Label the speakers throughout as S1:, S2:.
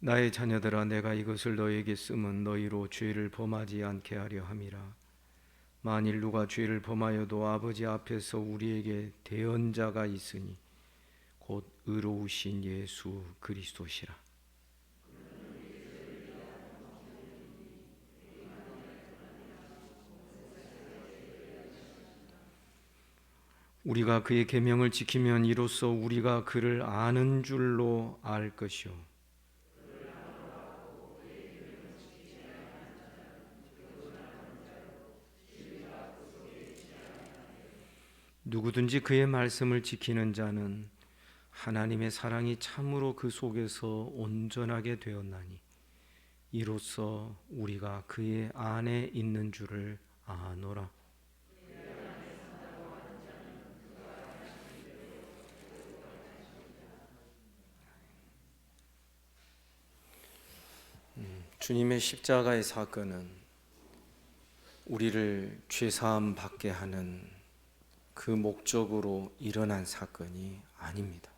S1: 나의 자녀들아, 내가 이것을 너에게 쓰면 너희로 죄를 범하지 않게 하려 함이라. 만일 누가 죄를 범하여도 아버지 앞에서 우리에게 대언자가 있으니 곧 의로우신 예수 그리스도시라. 우리가 그의 계명을 지키면 이로써 우리가 그를 아는 줄로 알 것이요 누구든지 그의 말씀을 지키는 자는 하나님의 사랑이 참으로 그 속에서 온전하게 되었나니 이로써 우리가 그의 안에 있는 줄을 아노라. 주님의 십자가의 사건은 우리를 죄사함 받게 하는 그 목적으로 일어난 사건이 아닙니다.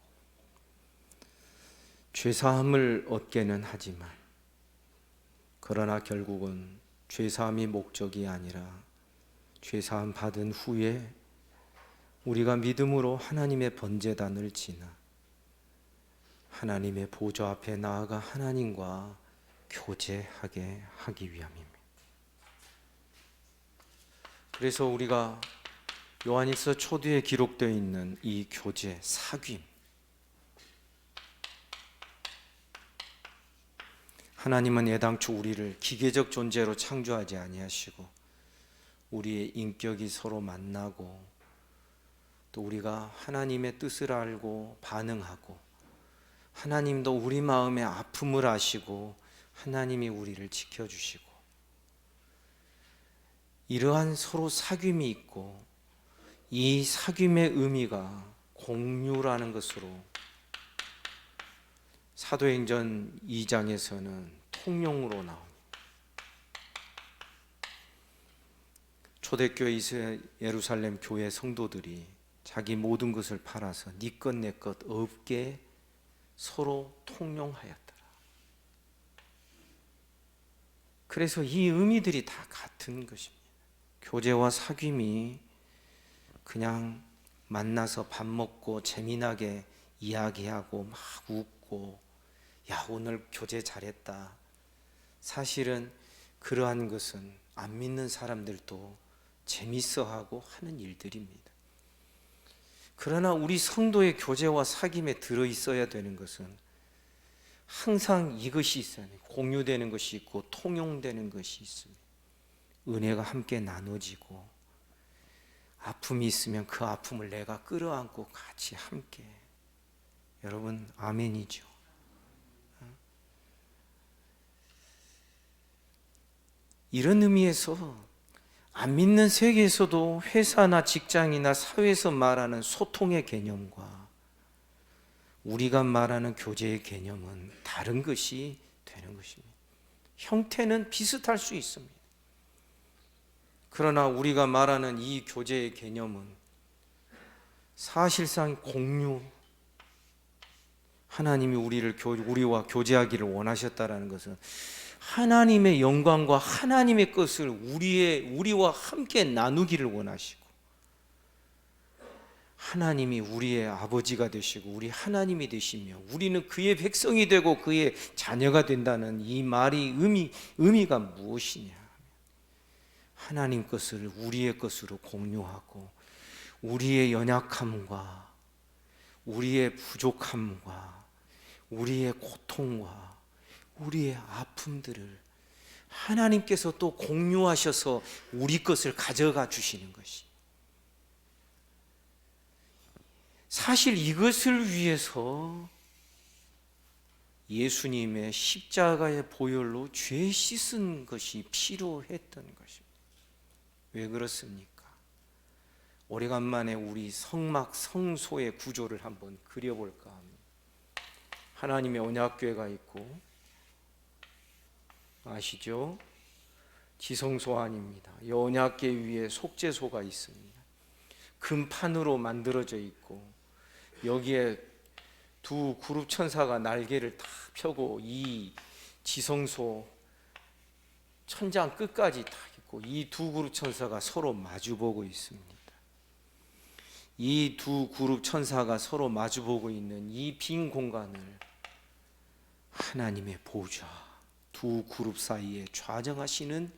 S1: 죄사함을 얻게는 하지만 그러나 결국은 죄사함이 목적이 아니라 죄사함 받은 후에 우리가 믿음으로 하나님의 번제단을 지나 하나님의 보좌 앞에 나아가 하나님과 교제하게 하기 위함입니다. 그래서 우리가 요한일서 초두에 기록되어 있는 이 교제, 사귐, 하나님은 애당초 우리를 기계적 존재로 창조하지 아니하시고 우리의 인격이 서로 만나고 또 우리가 하나님의 뜻을 알고 반응하고 하나님도 우리 마음의 아픔을 아시고 하나님이 우리를 지켜주시고 이러한 서로 사귐이 있고 이 사귐의 의미가 공유라는 것으로 사도행전 2장에서는 통용으로 나옵니다. 초대교회 예루살렘 교회 성도들이 자기 모든 것을 팔아서 네 것 내 것 없게 서로 통용하였더라. 그래서 이 의미들이 다 같은 것입니다. 교제와 사귐이 그냥 만나서 밥 먹고 재미나게 이야기하고 막 웃고 야 오늘 교제 잘했다. 사실은 그러한 것은 안 믿는 사람들도 재밌어하고 하는 일들입니다. 그러나 우리 성도의 교제와 사귐에 들어있어야 되는 것은 항상 이것이 있어야 해요. 공유되는 것이 있고 통용되는 것이 있습니다. 은혜가 함께 나눠지고 아픔이 있으면 그 아픔을 내가 끌어안고 같이 함께. 여러분 아멘이죠. 이런 의미에서 안 믿는 세계에서도 회사나 직장이나 사회에서 말하는 소통의 개념과 우리가 말하는 교제의 개념은 다른 것이 되는 것입니다. 형태는 비슷할 수 있습니다. 그러나 우리가 말하는 이 교제의 개념은 사실상 공유, 하나님이 우리와 교제하기를 원하셨다라는 것은 하나님의 영광과 하나님의 것을 우리와 함께 나누기를 원하시고 하나님이 우리의 아버지가 되시고 우리 하나님이 되시며 우리는 그의 백성이 되고 그의 자녀가 된다는 이 말이 의미가 무엇이냐? 하나님 것을 우리의 것으로 공유하고 우리의 연약함과 우리의 부족함과 우리의 고통과 우리의 아픔들을 하나님께서 또 공유하셔서 우리 것을 가져가 주시는 것이, 사실 이것을 위해서 예수님의 십자가의 보혈로 죄 씻은 것이 필요했던 것입니다. 왜 그렇습니까? 오래간만에 우리 성소의 구조를 한번 그려볼까 합니다. 하나님의 언약궤가 있고 아시죠? 지성소 안입니다. 이 언약궤 위에 속죄소가 있습니다. 금판으로 만들어져 있고 여기에 두 그룹 천사가 날개를 다 펴고 이 지성소 천장 끝까지 다 있고 이 두 그룹 천사가 서로 마주보고 있습니다. 이 두 그룹 천사가 서로 마주보고 있는 이 빈 공간을 하나님의 보좌, 두 그룹 사이에 좌정하시는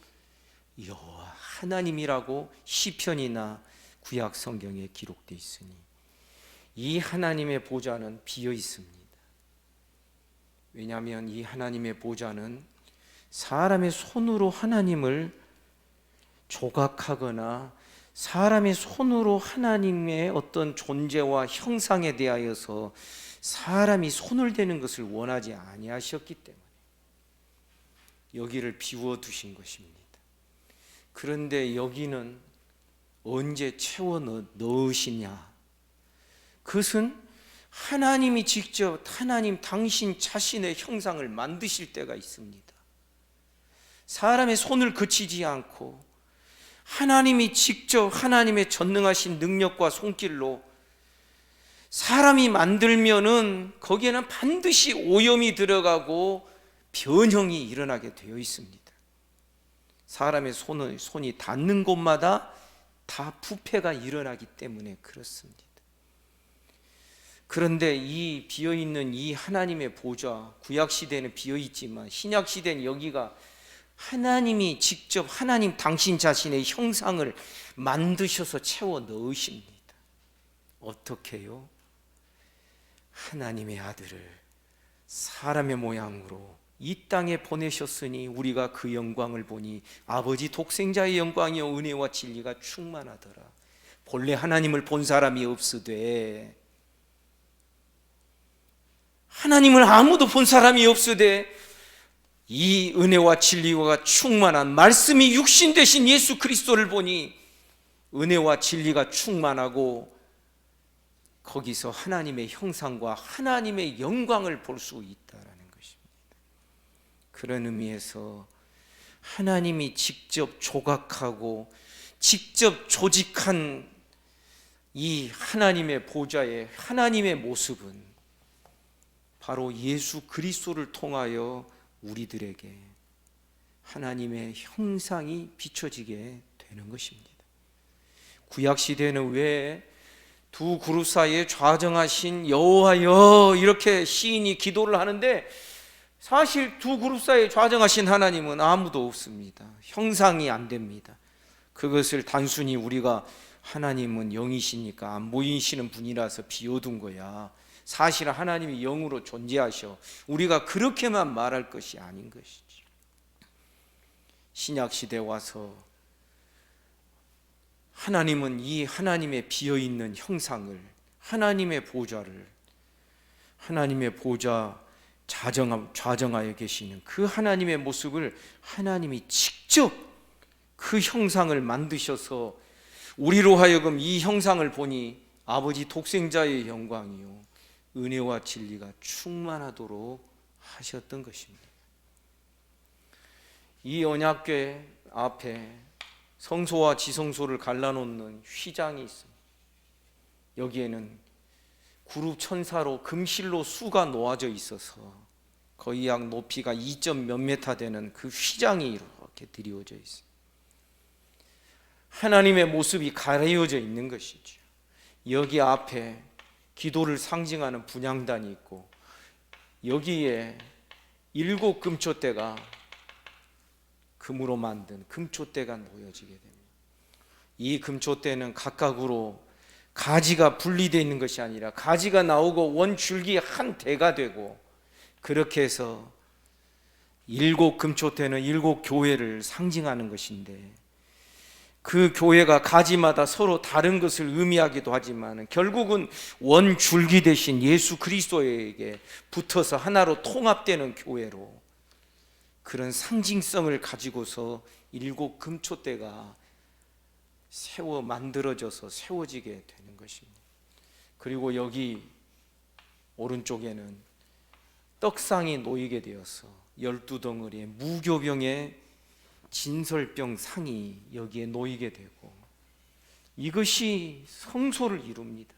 S1: 여호와 하나님이라고 시편이나 구약 성경에 기록되어 있으니 이 하나님의 보좌는 비어 있습니다. 왜냐하면 이 하나님의 보좌는 사람의 손으로 하나님을 조각하거나 사람의 손으로 하나님의 어떤 존재와 형상에 대하여서 사람이 손을 대는 것을 원하지 아니하셨기 때문에 여기를 비워 두신 것입니다. 그런데 여기는 언제 채워 넣으시냐? 그것은 하나님이 직접 하나님 당신 자신의 형상을 만드실 때가 있습니다. 사람의 손을 거치지 않고 하나님이 직접 하나님의 전능하신 능력과 손길로 사람이 만들면은 거기에는 반드시 오염이 들어가고 변형이 일어나게 되어 있습니다. 사람의 손이 닿는 곳마다 다 부패가 일어나기 때문에 그렇습니다. 그런데 이 비어있는 이 하나님의 보좌, 구약시대는 비어있지만 신약시대는 여기가 하나님이 직접 하나님 당신 자신의 형상을 만드셔서 채워 넣으십니다. 어떻게요? 하나님의 아들을 사람의 모양으로 이 땅에 보내셨으니 우리가 그 영광을 보니 아버지 독생자의 영광이요 은혜와 진리가 충만하더라. 본래 하나님을 본 사람이 없으되 하나님을 아무도 본 사람이 없으되 이 은혜와 진리가 충만한 말씀이 육신 되신 예수 그리스도를 보니 은혜와 진리가 충만하고 거기서 하나님의 형상과 하나님의 영광을 볼 수 있다라는 것입니다. 그런 의미에서 하나님이 직접 조각하고 직접 조직한 이 하나님의 보좌의 하나님의 모습은 바로 예수 그리스도를 통하여 우리들에게 하나님의 형상이 비춰지게 되는 것입니다. 구약시대는 왜 두 그룹 사이에 좌정하신 여호와여 이렇게 시인이 기도를 하는데 사실 두 그룹 사이에 좌정하신 하나님은 아무도 없습니다. 형상이 안 됩니다. 그것을 단순히 우리가 하나님은 영이시니까 안 보이시는 분이라서 비워둔 거야. 사실 하나님이 영으로 존재하셔. 우리가 그렇게만 말할 것이 아닌 것이죠. 신약시대에 와서 하나님은 이 하나님의 비어있는 형상을 하나님의 보좌를 하나님의 보좌 좌정하여 계시는 그 하나님의 모습을 하나님이 직접 그 형상을 만드셔서 우리로 하여금 이 형상을 보니 아버지 독생자의 영광이요 은혜와 진리가 충만하도록 하셨던 것입니다. 이 언약궤 앞에 성소와 지성소를 갈라놓는 휘장이 있습니다. 여기에는 그룹 천사로 금실로 수가 놓아져 있어서 거의 약 높이가 2점 몇 미터 되는 그 휘장이 이렇게 드리워져 있습니다. 하나님의 모습이 가려져 있는 것이죠. 여기 앞에 기도를 상징하는 분향단이 있고 여기에 7 금초대가 금으로 만든 금초대가 놓여지게 됩니다. 이 금초대는 각각으로 가지가 분리되어 있는 것이 아니라 가지가 나오고 원줄기 한 대가 되고 그렇게 해서 7 금초대는 7 교회를 상징하는 것인데 그 교회가 가지마다 서로 다른 것을 의미하기도 하지만 결국은 원줄기 대신 예수 그리스도에게 붙어서 하나로 통합되는 교회로 그런 상징성을 가지고서 7 금초대가 만들어져서 세워지게 되는 것입니다. 그리고 여기 오른쪽에는 떡상이 놓이게 되어서 12덩어리의 무교병의 진설병 상이 여기에 놓이게 되고 이것이 성소를 이룹니다.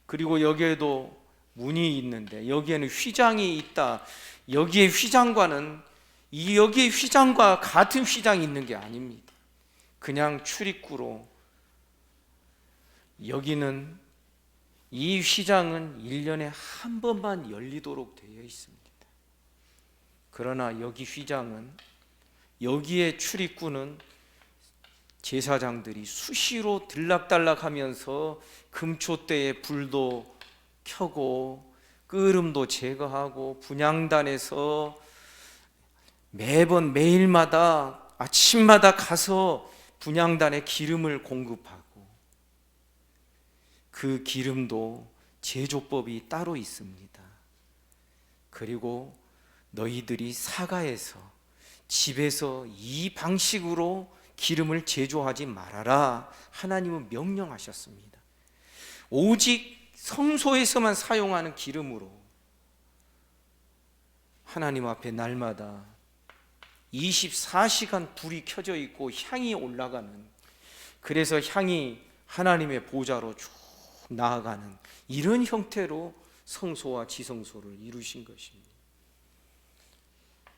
S1: 그리고 여기에도 문이 있는데 여기에는 휘장이 있다. 여기에 휘장과 같은 휘장이 있는 게 아닙니다. 그냥 출입구로, 여기는 이 휘장은 1년에 한 번만 열리도록 되어 있습니다. 그러나 여기 휘장은, 여기에 출입구는 제사장들이 수시로 들락달락하면서 금초대에 불도 켜고 끄름도 제거하고 분향단에서 매일마다 아침마다 가서 분향단에 기름을 공급하고, 그 기름도 제조법이 따로 있습니다. 그리고 너희들이 사가에서, 집에서 이 방식으로 기름을 제조하지 말아라, 하나님은 명령하셨습니다. 오직 성소에서만 사용하는 기름으로 하나님 앞에 날마다 24시간 불이 켜져 있고 향이 올라가는, 그래서 향이 하나님의 보좌로 쭉 나아가는 이런 형태로 성소와 지성소를 이루신 것입니다.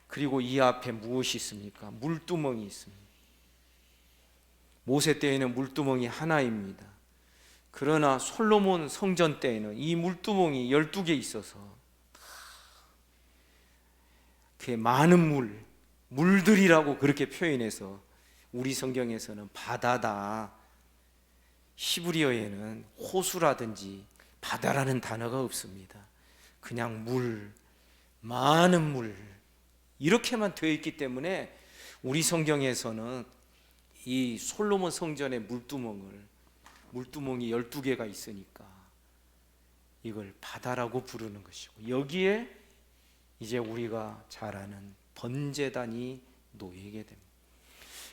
S1: 그리고 이 앞에 무엇이 있습니까? 물두멍이 있습니다. 모세 때에는 물두멍이 하나입니다. 그러나 솔로몬 성전 때에는 이 물두멍이 12개 있어서 그 많은 물들이라고 그렇게 표현해서 우리 성경에서는 바다다, 히브리어에는 호수라든지 바다라는 단어가 없습니다. 그냥 많은 물, 이렇게만 되어 있기 때문에 우리 성경에서는 이 솔로몬 성전의 물두멍이 12개가 있으니까 이걸 바다라고 부르는 것이고, 여기에 이제 우리가 잘 아는 번제단이 놓이게 됩니다.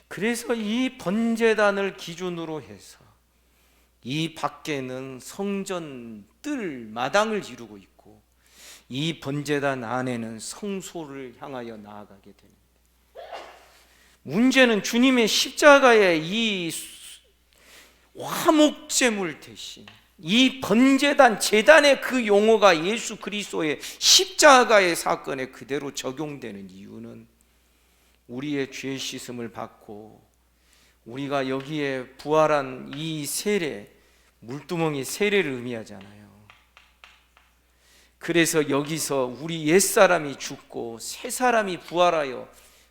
S1: 그래서 이 번제단을 기준으로 해서 이 밖에는 성전 뜰 마당을 이루고 있고, 이 번제단 안에는 성소를 향하여 나아가게 됩니다. 문제는 주님의 십자가의 이 화목제물 대신 이 번제단, 제단의 그 용어가 예수 그리스도의 십자가의 사건에 그대로 적용되는 이유는 우리의 죄 씻음을 받고 우리가 여기에 부활한 이 세례, 물두멍이 세례를 의미하잖아요. 그래서 여기서 우리 옛사람이 죽고 새 사람이 부활하여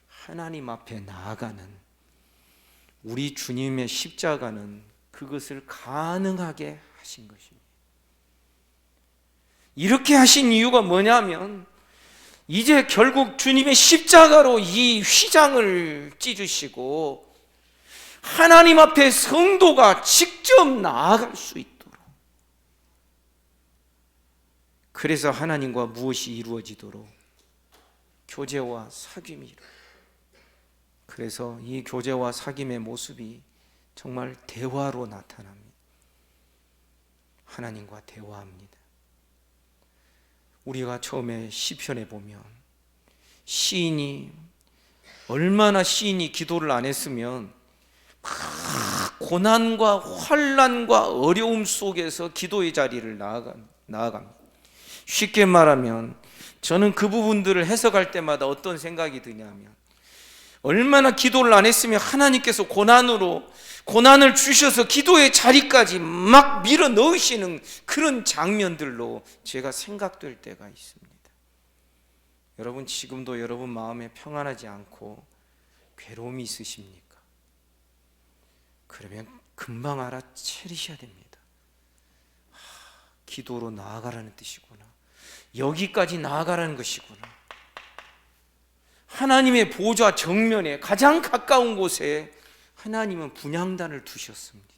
S1: 하나님 앞에 나아가는 우리 주님의 십자가는 그것을 가능하게 하신 것입니다. 이렇게 하신 이유가 뭐냐면, 이제 결국 주님의 십자가로 이 휘장을 찢으시고 하나님 앞에 성도가 직접 나아갈 수 있도록, 그래서 하나님과 무엇이 이루어지도록 교제와 사귐이 이루어집니다. 그래서 이 교제와 사귐의 모습이 정말 대화로 나타납니다. 하나님과 대화합니다. 우리가 처음에 시편에 보면 얼마나 시인이 기도를 안 했으면 고난과 환난과 어려움 속에서 기도의 자리를 나아갑니다. 쉽게 말하면 저는 그 부분들을 해석할 때마다 어떤 생각이 드냐면, 얼마나 기도를 안 했으면 하나님께서 고난을 주셔서 기도의 자리까지 막 밀어 넣으시는 그런 장면들로 제가 생각될 때가 있습니다. 여러분, 지금도 여러분 마음에 평안하지 않고 괴로움이 있으십니까? 그러면 금방 알아차리셔야 됩니다. 기도로 나아가라는 뜻이구나, 여기까지 나아가라는 것이구나. 하나님의 보좌 정면에 가장 가까운 곳에 하나님은 분향단을 두셨습니다.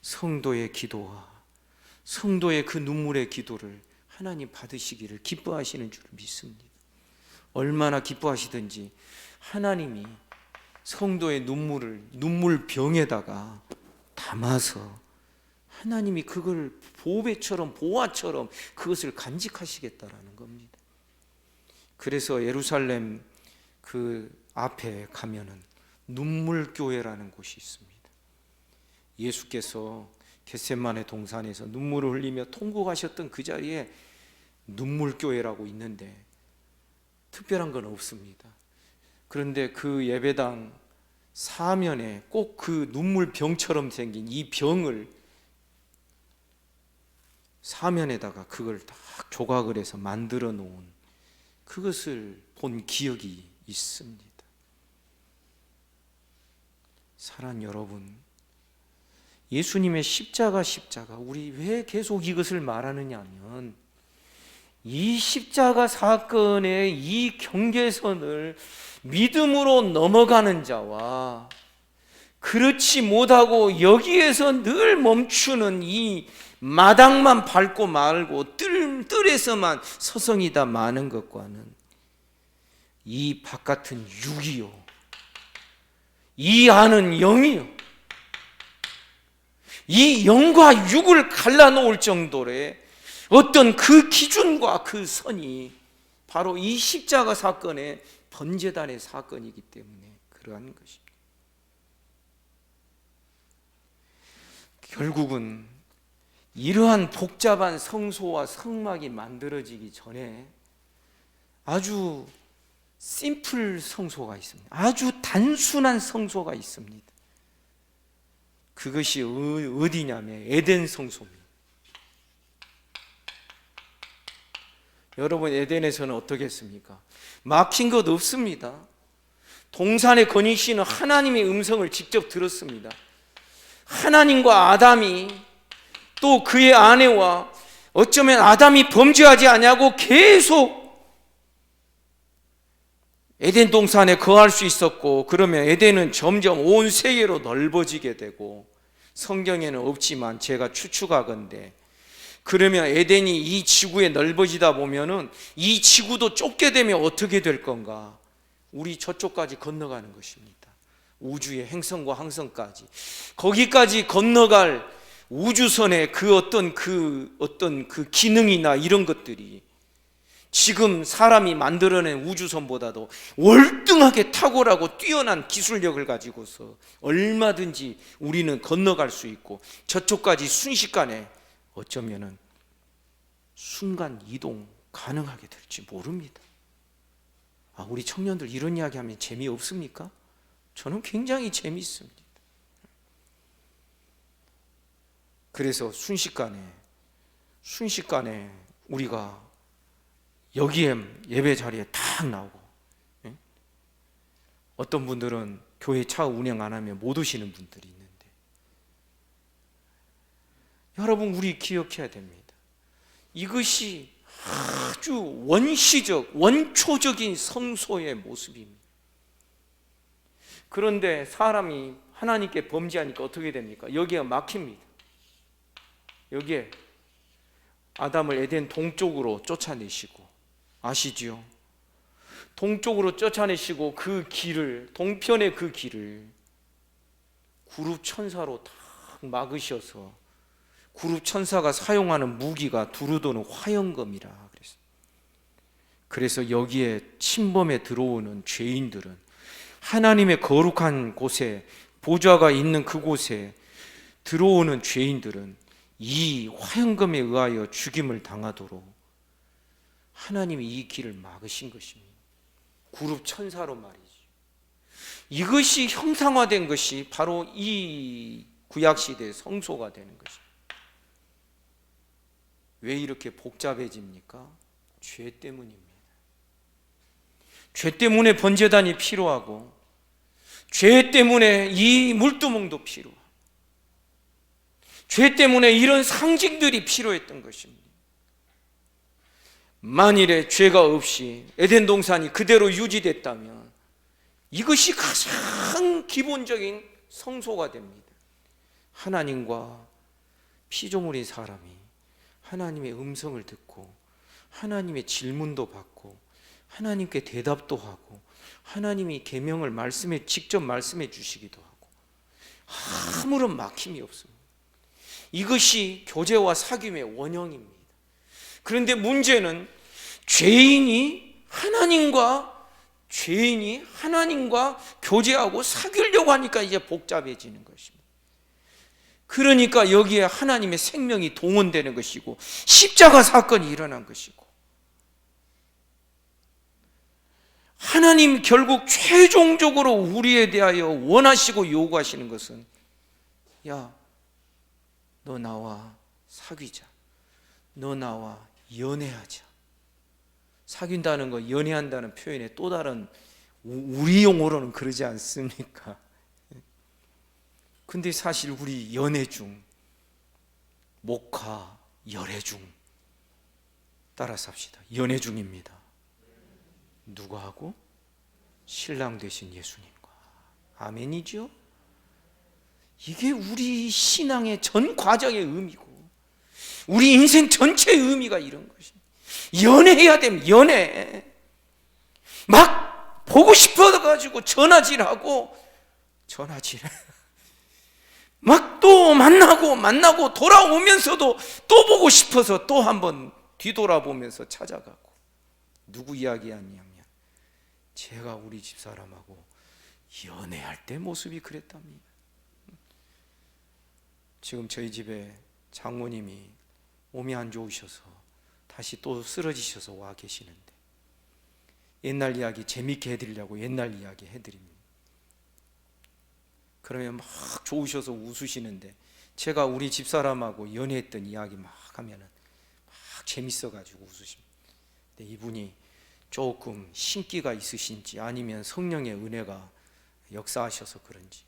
S1: 성도의 기도와 성도의 그 눈물의 기도를 하나님 받으시기를 기뻐하시는 줄 믿습니다. 얼마나 기뻐하시든지 하나님이 성도의 눈물병에다가 담아서 하나님이 그걸 보화처럼 그것을 간직하시겠다라는 겁니다. 그래서 예루살렘 그 앞에 가면은 눈물교회라는 곳이 있습니다. 예수께서 겟세마네 동산에서 눈물을 흘리며 통곡하셨던 그 자리에 눈물교회라고 있는데 특별한 건 없습니다. 그런데 그 예배당 사면에 꼭 그 눈물병처럼 생긴 이 병을 사면에다가 그걸 딱 조각을 해서 만들어 놓은 그것을 본 기억이 있습니다. 사랑하는 여러분, 예수님의 십자가 우리 왜 계속 이것을 말하느냐 하면 이 십자가 사건의 이 경계선을 믿음으로 넘어가는 자와 그렇지 못하고 여기에서 늘 멈추는 이 마당만 밟고 말고 뜰에서만 서성이다 마는 것과는 이 바깥은 육이요 이 안은 영이요 이 영과 육을 갈라놓을 정도의 어떤 그 기준과 그 선이 바로 이 십자가 사건의 번제단의 사건이기 때문에 그러한 것입니다. 결국은 이러한 복잡한 성소와 성막이 만들어지기 전에 아주 심플 성소가 있습니다. 아주 단순한 성소가 있습니다. 그것이 어디냐면 에덴 성소입니다. 여러분, 에덴에서는 어떻게 했습니까? 막힌 것 없습니다. 동산의 건의씨는 하나님의 음성을 직접 들었습니다. 하나님과 아담이 또 그의 아내와 어쩌면 아담이 범죄하지 않냐고 계속 에덴 동산에 거할 수 있었고, 그러면 에덴은 점점 온 세계로 넓어지게 되고, 성경에는 없지만 제가 추측하건대 그러면 에덴이 이 지구에 넓어지다 보면은 이 지구도 좁게 되면 어떻게 될 건가? 우리 저쪽까지 건너가는 것입니다. 우주의 행성과 항성까지 거기까지 건너갈 우주선의 그 어떤 그 기능이나 이런 것들이 지금 사람이 만들어낸 우주선보다도 월등하게 탁월하고 뛰어난 기술력을 가지고서 얼마든지 우리는 건너갈 수 있고 저쪽까지 순식간에 어쩌면은 순간 이동 가능하게 될지 모릅니다. 우리 청년들 이런 이야기하면 재미없습니까? 저는 굉장히 재미있습니다. 그래서 순식간에 우리가 여기에 예배 자리에 딱 나오고, 어떤 분들은 교회 차 운행 안 하면 못 오시는 분들이 있는데, 여러분, 우리 기억해야 됩니다. 이것이 아주 원시적, 원초적인 성소의 모습입니다. 그런데 사람이 하나님께 범죄하니까 어떻게 됩니까? 여기가 막힙니다. 여기에 아담을 에덴 동쪽으로 쫓아내시고, 아시지요? 동쪽으로 쫓아내시고 그 길을, 동편의 그 길을 구룹 천사로 딱 막으셔서, 구룹 천사가 사용하는 무기가 두루도는 화영검이라 그랬어요. 그래서 여기에 침범에 들어오는 죄인들은 하나님의 거룩한 곳에, 보좌가 있는 그곳에 들어오는 죄인들은 이 화영검에 의하여 죽임을 당하도록 하나님이 이 길을 막으신 것입니다. 구룹 천사로 말이죠. 이것이 형상화된 것이 바로 이 구약시대의 성소가 되는 것입니다. 왜 이렇게 복잡해집니까? 죄 때문입니다. 죄 때문에 번제단이 필요하고, 죄 때문에 이 물두멍도 필요하고, 죄 때문에 이런 상징들이 필요했던 것입니다. 만일에 죄가 없이 에덴 동산이 그대로 유지됐다면 이것이 가장 기본적인 성소가 됩니다. 하나님과 피조물인 사람이 하나님의 음성을 듣고 하나님의 질문도 받고 하나님께 대답도 하고 하나님이 계명을 직접 말씀해 주시기도 하고 아무런 막힘이 없습니다. 이것이 교제와 사귐의 원형입니다. 그런데 문제는 죄인이 하나님과 교제하고 사귀려고 하니까 이제 복잡해지는 것입니다.
S2: 그러니까 여기에 하나님의 생명이 동원되는 것이고 십자가 사건이 일어난 것이고, 하나님 결국 최종적으로 우리에 대하여 원하시고 요구하시는 것은, 야, 너 나와 사귀자, 너 나와 연애하자. 사귄다는 거, 연애한다는 표현에 또 다른, 우리 용어로는 그러지 않습니까? 근데 사실 우리 연애 중, 목화 열애 중, 따라서 합시다. 연애 중입니다. 누구하고? 신랑 되신 예수님과. 아멘이죠? 이게 우리 신앙의 전 과정의 의미고, 우리 인생 전체의 의미가 이런 것입니다. 연애해야 됩니다. 연애. 막 보고 싶어가지고 전화질하고, 막 또 만나고 돌아오면서도 또 보고 싶어서 또 한번 뒤돌아보면서 찾아가고. 누구 이야기하냐면, 제가 우리 집사람하고 연애할 때 모습이 그랬답니다. 지금 저희 집에 장모님이 몸이 안 좋으셔서 다시 또 쓰러지셔서 와 계시는데, 옛날 이야기 재밌게 해드리려고 옛날 이야기 해드립니다. 그러면 막 좋으셔서 웃으시는데, 제가 우리 집사람하고 연애했던 이야기 막 하면은 막 재밌어가지고 웃으십니다. 근데 이분이 조금 신기가 있으신지 아니면 성령의 은혜가 역사하셔서 그런지,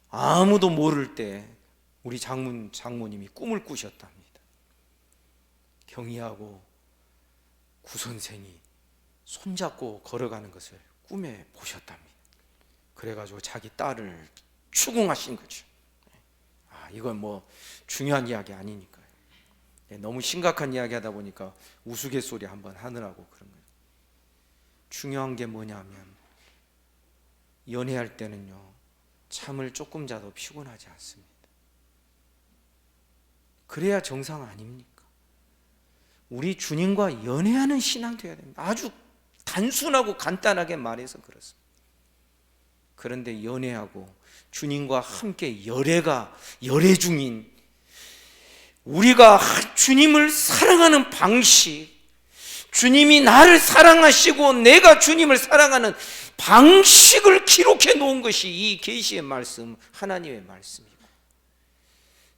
S2: 아무도 모를 때 우리 장모님이 꿈을 꾸셨답니다. 경희하고 구선생이 손잡고 걸어가는 것을 꿈에 보셨답니다. 그래가지고 자기 딸을 추궁하신 거죠. 이건 뭐 중요한 이야기 아니니까요. 너무 심각한 이야기 하다 보니까 우스갯소리 한번 하느라고 그런 거예요. 중요한 게 뭐냐면, 연애할 때는요, 잠을 조금 자도 피곤하지 않습니다. 그래야 정상 아닙니까? 우리 주님과 연애하는 신앙 되어야 됩니다. 아주 단순하고 간단하게 말해서 그렇습니다. 그런데 연애하고 주님과 함께 열애 중인, 우리가 주님을 사랑하는 방식, 주님이 나를 사랑하시고 내가 주님을 사랑하는 방식을 기록해 놓은 것이 이 계시의 말씀, 하나님의 말씀이고,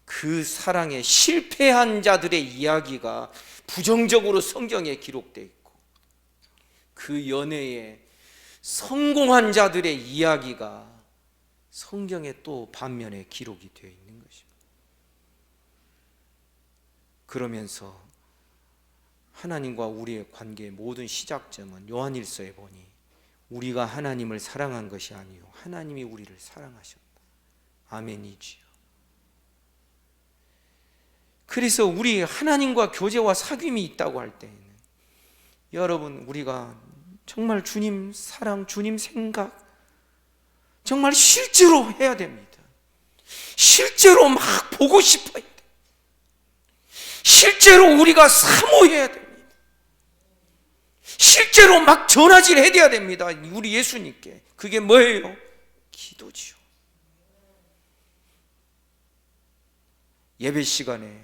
S2: 그 사랑에 실패한 자들의 이야기가 부정적으로 성경에 기록되어 있고, 그 연애에 성공한 자들의 이야기가 성경에 또 반면에 기록이 되어 있는 것입니다. 그러면서 하나님과 우리의 관계의 모든 시작점은 요한일서에 보니, 우리가 하나님을 사랑한 것이 아니요 하나님이 우리를 사랑하셨다. 아멘이지요. 그래서 우리 하나님과 교제와 사귐이 있다고 할 때에는, 여러분, 우리가 정말 주님 사랑, 주님 생각 정말 실제로 해야 됩니다. 실제로 막 보고 싶어야 돼. 실제로 우리가 사모해야 됩니다. 실제로 막 전화질 해야 됩니다. 우리 예수님께. 그게 뭐예요? 기도지요. 예배 시간에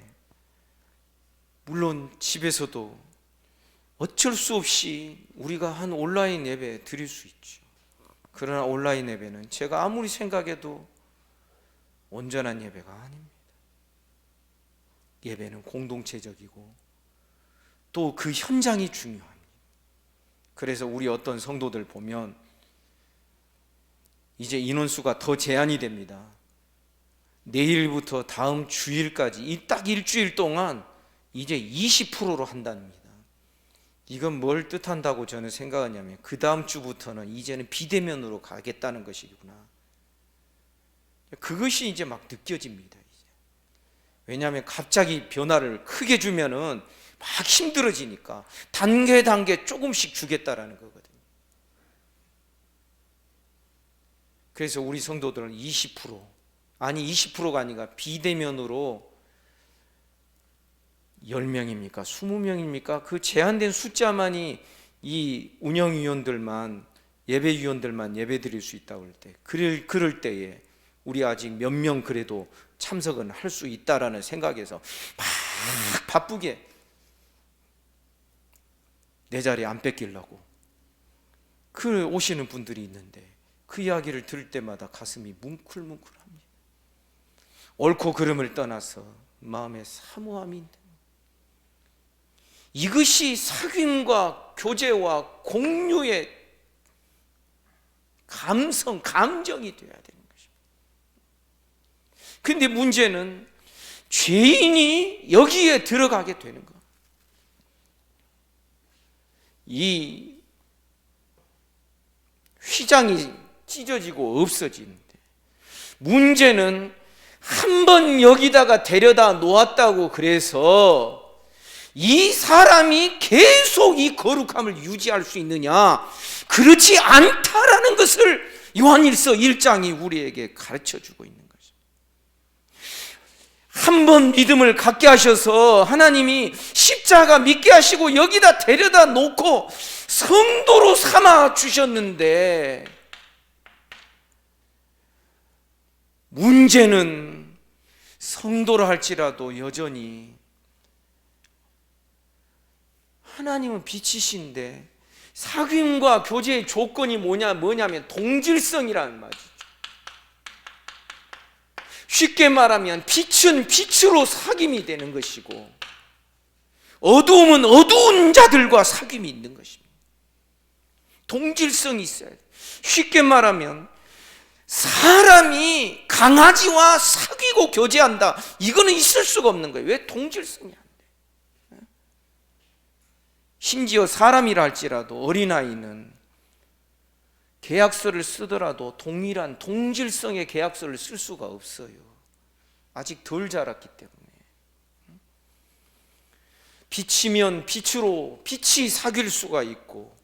S2: 물론 집에서도 어쩔 수 없이 우리가 한 온라인 예배 드릴 수 있죠. 그러나 온라인 예배는 제가 아무리 생각해도 온전한 예배가 아닙니다. 예배는 공동체적이고 또 그 현장이 중요합니다. 그래서 우리 어떤 성도들 보면 이제 인원수가 더 제한이 됩니다. 내일부터 다음 주일까지 이 딱 일주일 동안 이제 20%로 한답니다. 이건 뭘 뜻한다고 저는 생각하냐면, 그 다음 주부터는 이제는 비대면으로 가겠다는 것이구나. 그것이 이제 막 느껴집니다. 이제. 왜냐하면 갑자기 변화를 크게 주면은 막 힘들어지니까 단계 조금씩 주겠다라는 거거든요. 그래서 우리 성도들은 20%가 아니라 비대면으로 10명입니까? 20명입니까? 그 제한된 숫자만이 이 운영위원들만, 예배위원들만 예배 드릴 수 있다고 할 때, 그럴 때에 우리 아직 몇 명 그래도 참석은 할 수 있다라는 생각에서 막 바쁘게 내 자리 안 뺏기려고 그 오시는 분들이 있는데 그 이야기를 들을 때마다 가슴이 뭉클뭉클합니다. 옳고 그름을 떠나서 마음에 사모함이 있는, 이것이 사귐과 교제와 공유의 감정이 되어야 되는 것입니다. 그런데 문제는 죄인이 여기에 들어가게 되는 것. 이 휘장이 찢어지고 없어지는데, 문제는 한 번 여기다가 데려다 놓았다고 그래서 이 사람이 계속 이 거룩함을 유지할 수 있느냐? 그렇지 않다라는 것을 요한일서 1장이 우리에게 가르쳐 주고 있는 것입니다. 한 번 믿음을 갖게 하셔서 하나님이 십자가 믿게 하시고 여기다 데려다 놓고 성도로 삼아 주셨는데, 문제는 성도라 할지라도 여전히 하나님은 빛이신데 사귐과 교제의 조건이 뭐냐면 동질성이라는 말이죠. 쉽게 말하면 빛은 빛으로 사귐이 되는 것이고 어두움은 어두운 자들과 사귐이 있는 것입니다. 동질성이 있어야 돼요. 쉽게 말하면 사람이 강아지와 사귀고 교제한다, 이거는 있을 수가 없는 거예요. 왜? 동질성이 안 돼. 심지어 사람이라 할지라도 어린아이는 계약서를 쓰더라도 동일한 동질성의 계약서를 쓸 수가 없어요. 아직 덜 자랐기 때문에. 빛이면 빛으로 빛이 사귈 수가 있고,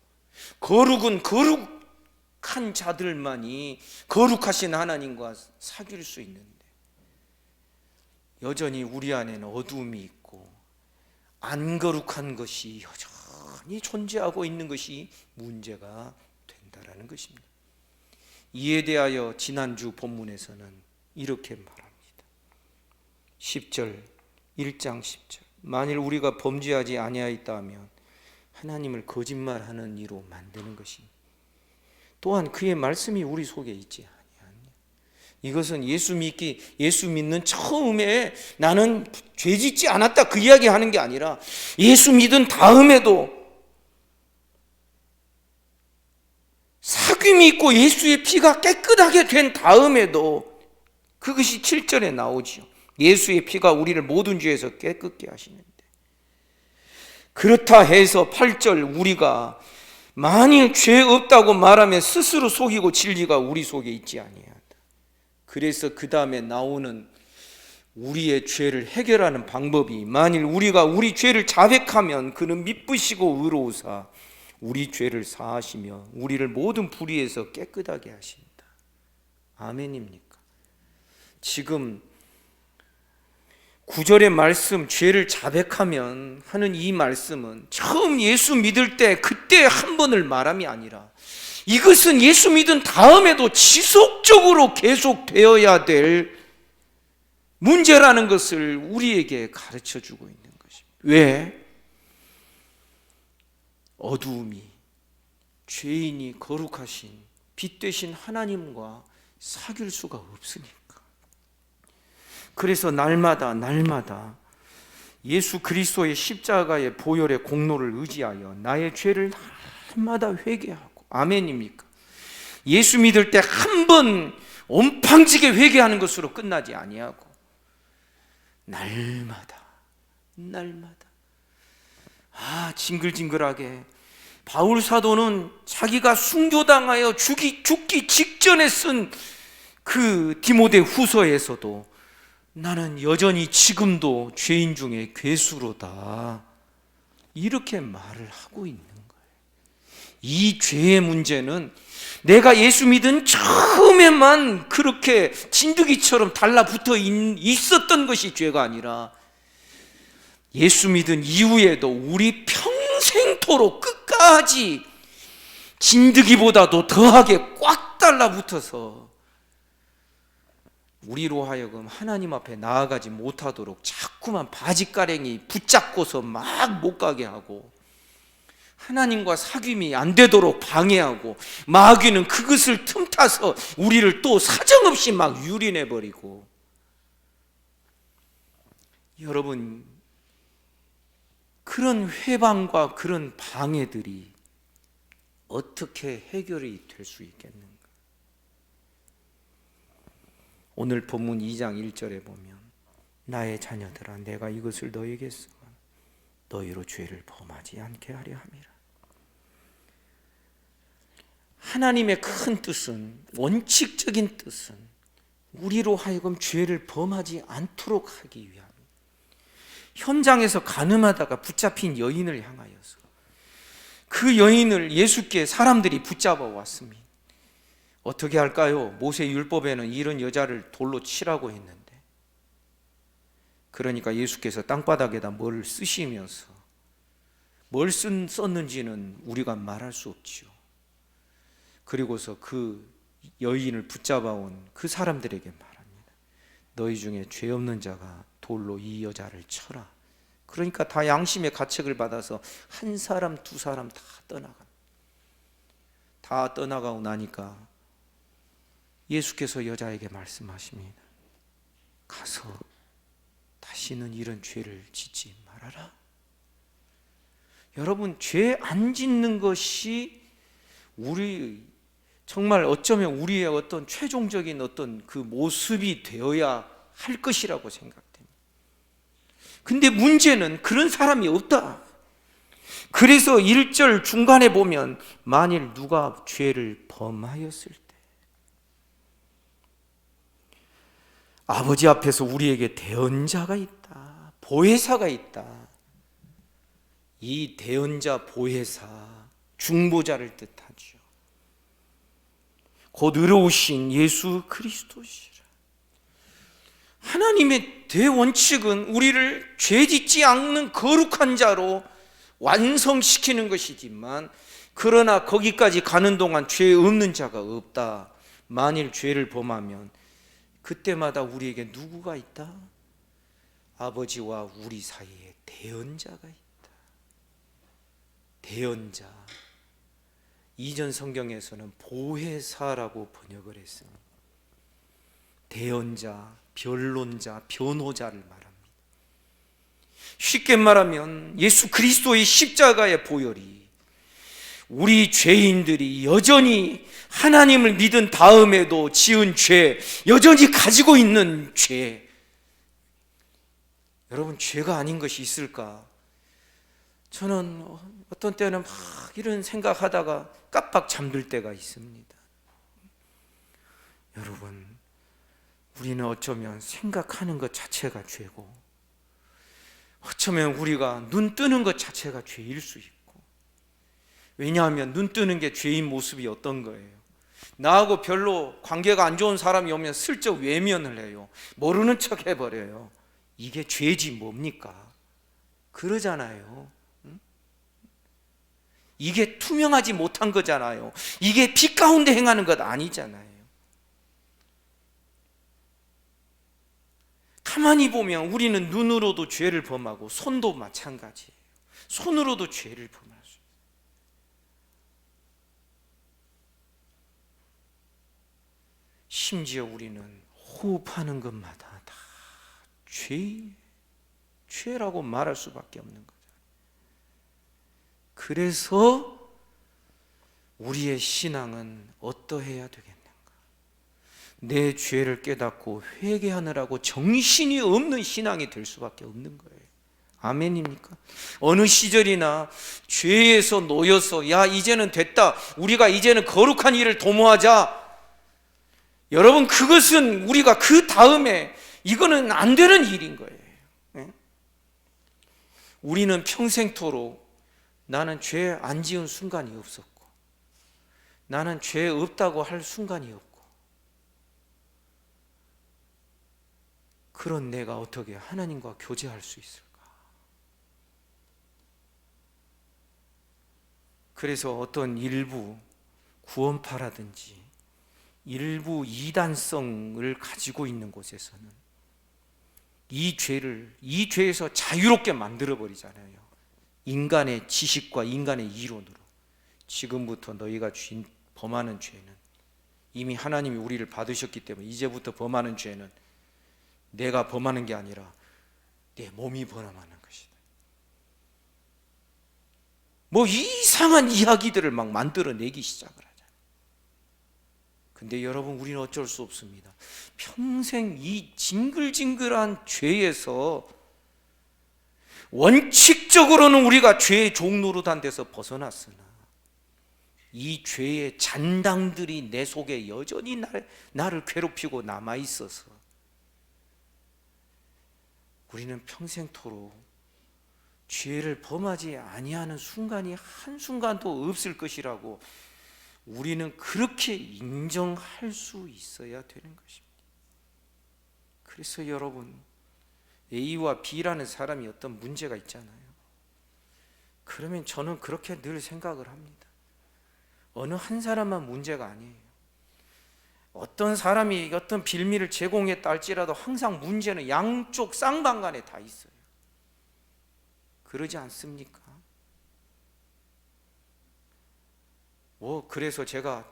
S2: 거룩은 거룩한 자들만이 거룩하신 하나님과 사귈 수 있는데, 여전히 우리 안에는 어두움이 있고 안 거룩한 것이 여전히 존재하고 있는 것이 문제가 된다라는 것입니다. 이에 대하여 지난주 본문에서는 이렇게 말합니다. 10절, 1장 10절. 만일 우리가 범죄하지 아니하였다 하면 하나님을 거짓말하는 이로 만드는 것이니 또한 그의 말씀이 우리 속에 있지 아니하느냐. 이것은 예수 믿는 처음에 나는 죄 짓지 않았다 그 이야기 하는 게 아니라, 예수 믿은 다음에도 사귐이 있고 예수의 피가 깨끗하게 된 다음에도, 그것이 7절에 나오지요. 예수의 피가 우리를 모든 죄에서 깨끗게 하시는데, 그렇다 해서 8절, 우리가 만일 죄 없다고 말하면 스스로 속이고 진리가 우리 속에 있지 아니하다. 그래서 그 다음에 나오는 우리의 죄를 해결하는 방법이, 만일 우리가 우리 죄를 자백하면 그는 미쁘시고 의로우사 우리 죄를 사하시며 우리를 모든 불의에서 깨끗하게 하신다. 아멘입니까? 지금 9절의 말씀, 죄를 자백하면 하는 이 말씀은 처음 예수 믿을 때 그때 한 번을 말함이 아니라, 이것은 예수 믿은 다음에도 지속적으로 계속되어야 될 문제라는 것을 우리에게 가르쳐 주고 있는 것입니다. 왜? 어두움이, 죄인이 거룩하신 빛 되신 하나님과 사귈 수가 없으니까. 그래서 날마다 예수 그리스도의 십자가의 보혈의 공로를 의지하여 나의 죄를 날마다 회개하고, 아멘입니까? 예수 믿을 때 한 번 온팡지게 회개하는 것으로 끝나지 아니하고 날마다 징글징글하게, 바울 사도는 자기가 순교당하여 죽기 직전에 쓴 그 디모데 후서에서도 나는 여전히 지금도 죄인 중에 괴수로다, 이렇게 말을 하고 있는 거예요. 이 죄의 문제는 내가 예수 믿은 처음에만 그렇게 진드기처럼 달라붙어 있었던 것이 죄가 아니라, 예수 믿은 이후에도 우리 평생토록 끝까지 진드기보다도 더하게 꽉 달라붙어서 우리로 하여금 하나님 앞에 나아가지 못하도록 자꾸만 바짓가랭이 붙잡고서 막 못 가게 하고, 하나님과 사귐이 안 되도록 방해하고, 마귀는 그것을 틈타서 우리를 또 사정없이 막 유린해 버리고. 여러분, 그런 회방과 그런 방해들이 어떻게 해결이 될 수 있겠는가? 오늘 본문 2장 1절에 보면, 나의 자녀들아, 내가 이것을 너에게 쓰면 너희로 죄를 범하지 않게 하려 함이라. 하나님의 큰 뜻은, 원칙적인 뜻은 우리로 하여금 죄를 범하지 않도록 하기 위함입니다. 현장에서 가늠하다가 붙잡힌 여인을 향하여서 그 여인을 예수께 사람들이 붙잡아 왔습니다. 어떻게 할까요? 모세 율법에는 이런 여자를 돌로 치라고 했는데, 그러니까 예수께서 땅바닥에다 뭘 쓰시면서, 뭘 썼는지는 우리가 말할 수 없지요. 그리고서 그 여인을 붙잡아온 그 사람들에게 말합니다. 너희 중에 죄 없는 자가 돌로 이 여자를 쳐라. 그러니까 다 양심의 가책을 받아서 한 사람 두 사람 다 떠나갑니다. 다 떠나가고 나니까 예수께서 여자에게 말씀하십니다. 가서 다시는 이런 죄를 짓지 말아라. 여러분, 죄 안 짓는 것이 우리 정말 어쩌면 우리의 어떤 최종적인 어떤 그 모습이 되어야 할 것이라고 생각됩니다. 근데 문제는 그런 사람이 없다. 그래서 1절 중간에 보면, 만일 누가 죄를 범하였을 때 아버지 앞에서 우리에게 대언자가 있다, 보혜사가 있다. 이 대언자, 보혜사, 중보자를 뜻하죠. 곧 의로우신 예수 그리스도시라. 하나님의 대원칙은 우리를 죄짓지 않는 거룩한 자로 완성시키는 것이지만, 그러나 거기까지 가는 동안 죄 없는 자가 없다. 만일 죄를 범하면 그때마다 우리에게 누구가 있다? 아버지와 우리 사이에 대언자가 있다. 대언자, 이전 성경에서는 보혜사라고 번역을 했습니다. 대언자, 변론자, 변호자를 말합니다. 쉽게 말하면 예수 그리스도의 십자가의 보혈이 우리 죄인들이 여전히 하나님을 믿은 다음에도 지은 죄, 여전히 가지고 있는 죄, 여러분, 죄가 아닌 것이 있을까? 저는 어떤 때는 막 이런 생각하다가 깜빡 잠들 때가 있습니다. 여러분, 우리는 어쩌면 생각하는 것 자체가 죄고, 어쩌면 우리가 눈 뜨는 것 자체가 죄일 수 있고. 왜냐하면 눈 뜨는 게 죄인 모습이 어떤 거예요? 나하고 별로 관계가 안 좋은 사람이 오면 슬쩍 외면을 해요. 모르는 척 해버려요. 이게 죄지 뭡니까? 그러잖아요. 이게 투명하지 못한 거잖아요. 이게 빛 가운데 행하는 것 아니잖아요. 가만히 보면 우리는 눈으로도 죄를 범하고 손도 마찬가지예요. 손으로도 죄를 범할 수 있어요. 심지어 우리는 호흡하는 것마다 다 죄라고 말할 수밖에 없는 거죠. 그래서 우리의 신앙은 어떠해야 되겠는가? 내 죄를 깨닫고 회개하느라고 정신이 없는 신앙이 될 수밖에 없는 거예요. 아멘입니까? 어느 시절이나 죄에서 놓여서, 야, 이제는 됐다, 우리가 이제는 거룩한 일을 도모하자. 여러분, 그것은 우리가 그 다음에 이거는 안 되는 일인 거예요. 우리는 평생토록 나는 죄 안 지은 순간이 없었고, 나는 죄 없다고 할 순간이 없고, 그런 내가 어떻게 하나님과 교제할 수 있을까? 그래서 어떤 일부 구원파라든지 일부 이단성을 가지고 있는 곳에서는 이 죄에서 자유롭게 만들어 버리잖아요. 인간의 지식과 인간의 이론으로. 지금부터 너희가 범하는 죄는, 이미 하나님이 우리를 받으셨기 때문에 이제부터 범하는 죄는 내가 범하는 게 아니라 내 몸이 범하는 것이다. 뭐 이상한 이야기들을 막 만들어내기 시작을 하잖아요. 근데 여러분, 우리는 어쩔 수 없습니다. 평생 이 징글징글한 죄에서, 원칙적으로는 우리가 죄의 종노릇한 데서 벗어났으나 이 죄의 잔당들이 내 속에 여전히 나를 괴롭히고 남아있어서 우리는 평생토록 죄를 범하지 아니하는 순간이 한순간도 없을 것이라고 우리는 그렇게 인정할 수 있어야 되는 것입니다. 그래서 여러분, A와 B라는 사람이 어떤 문제가 있잖아요. 그러면 저는 그렇게 늘 생각을 합니다. 어느 한 사람만 문제가 아니에요. 어떤 사람이 어떤 빌미를 제공했다 할지라도 항상 문제는 양쪽 쌍방간에 다 있어요. 그러지 않습니까? 그래서 제가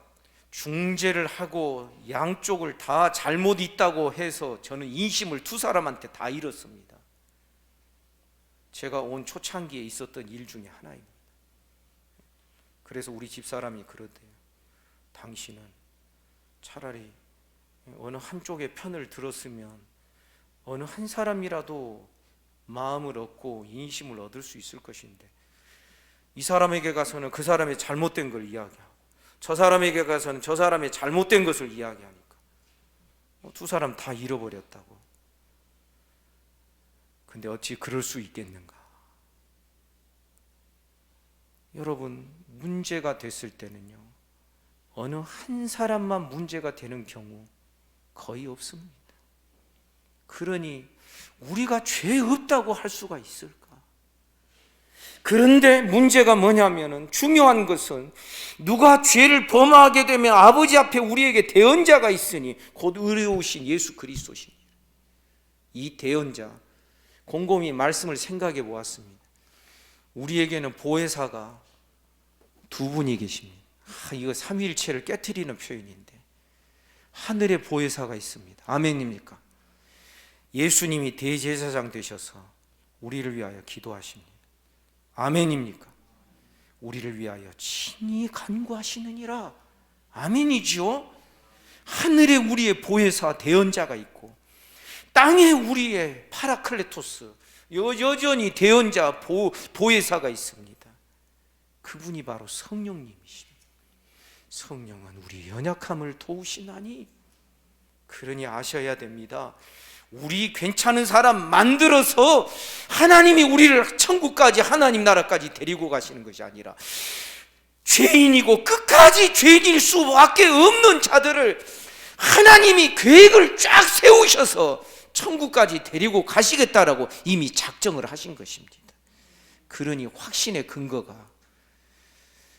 S2: 중재를 하고 양쪽을 다 잘못 있다고 해서 저는 인심을 두 사람한테 다 잃었습니다. 제가 온 초창기에 있었던 일 중에 하나입니다. 그래서 우리 집사람이 그러대요. 당신은 차라리 어느 한쪽의 편을 들었으면 어느 한 사람이라도 마음을 얻고 인심을 얻을 수 있을 것인데, 이 사람에게 가서는 그 사람의 잘못된 걸 이야기하고 저 사람에게 가서는 저 사람의 잘못된 것을 이야기하니까 두 사람 다 잃어버렸다고. 근데 어찌 그럴 수 있겠는가? 여러분, 문제가 됐을 때는요, 어느 한 사람만 문제가 되는 경우 거의 없습니다. 그러니 우리가 죄 없다고 할 수가 있을까? 그런데 문제가 뭐냐면은, 중요한 것은 누가 죄를 범하게 되면 아버지 앞에 우리에게 대언자가 있으니 곧 의로우신 예수 그리스도십니다. 이 대언자, 곰곰이 말씀을 생각해 보았습니다. 우리에게는 보혜사가 두 분이 계십니다. 이거 삼위일체를 깨트리는 표현인데, 하늘에 보혜사가 있습니다. 아멘입니까? 예수님이 대제사장 되셔서 우리를 위하여 기도하십니다. 아멘입니까? 우리를 위하여 친히 간구하시느니라. 아멘이지요? 하늘에 우리의 보혜사 대언자가 있고, 땅에 우리의 파라클레토스, 여전히 대언자 보혜사가 있습니다. 그분이 바로 성령님이십니다. 성령은 우리 연약함을 도우시나니, 그러니 아셔야 됩니다. 우리 괜찮은 사람 만들어서 하나님이 우리를 천국까지, 하나님 나라까지 데리고 가시는 것이 아니라, 죄인이고 끝까지 죄인일 수밖에 없는 자들을 하나님이 계획을 쫙 세우셔서 천국까지 데리고 가시겠다라고 이미 작정을 하신 것입니다. 그러니 확신의 근거가,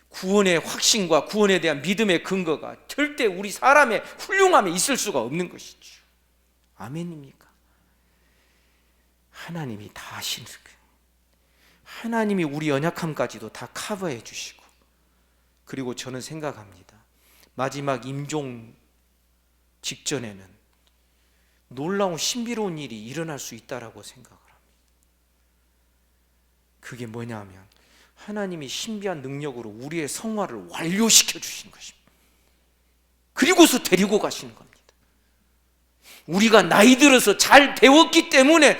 S2: 구원의 확신과 구원에 대한 믿음의 근거가 절대 우리 사람의 훌륭함에 있을 수가 없는 것이죠. 아멘입니까? 하나님이 다 하시는 거예요. 하나님이 우리 연약함까지도 다 커버해 주시고, 그리고 저는 생각합니다. 마지막 임종 직전에는 놀라운 신비로운 일이 일어날 수 있다라고 생각을 합니다. 그게 뭐냐면, 하나님이 신비한 능력으로 우리의 성화를 완료시켜 주시는 것입니다. 그리고서 데리고 가시는 겁니다. 우리가 나이 들어서 잘 배웠기 때문에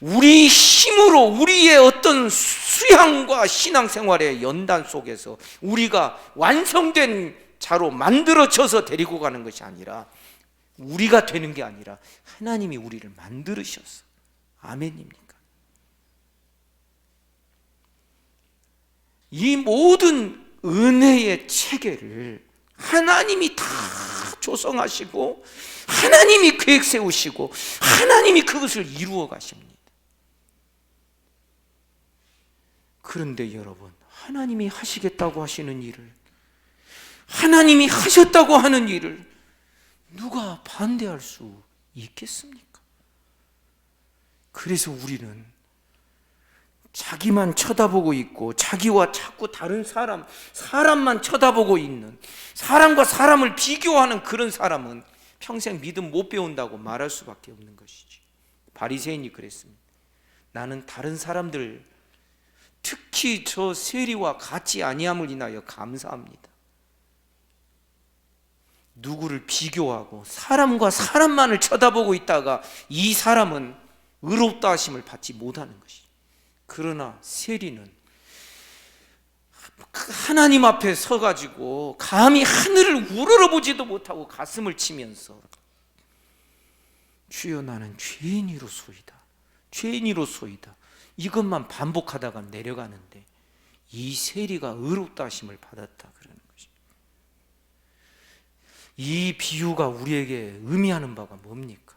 S2: 우리 힘으로 우리의 어떤 수양과 신앙생활의 연단 속에서 우리가 완성된 자로 만들어져서 데리고 가는 것이 아니라, 우리가 되는 게 아니라 하나님이 우리를 만들으셨어. 아멘입니까? 이 모든 은혜의 체계를 하나님이 다 조성하시고, 하나님이 계획 세우시고, 하나님이 그것을 이루어 가십니다. 그런데 여러분, 하나님이 하시겠다고 하시는 일을, 하나님이 하셨다고 하는 일을 누가 반대할 수 있겠습니까? 그래서 우리는 자기만 쳐다보고 있고 자기와 자꾸 다른 사람만 쳐다보고 있는, 사람과 사람을 비교하는 그런 사람은 평생 믿음 못 배운다고 말할 수밖에 없는 것이지. 바리새인이 그랬습니다. 나는 다른 사람들, 특히 저 세리와 같지 아니함을 인하여 감사합니다. 누구를 비교하고 사람과 사람만을 쳐다보고 있다가 이 사람은 의롭다 하심을 받지 못하는 것이죠. 그러나 세리는 하나님 앞에 서가지고 감히 하늘을 우러러보지도 못하고 가슴을 치면서 주여 나는 죄인이로소이다, 죄인이로소이다, 이것만 반복하다가 내려가는데 이 세리가 의롭다 하심을 받았다 그러는 것입니다. 이 비유가 우리에게 의미하는 바가 뭡니까?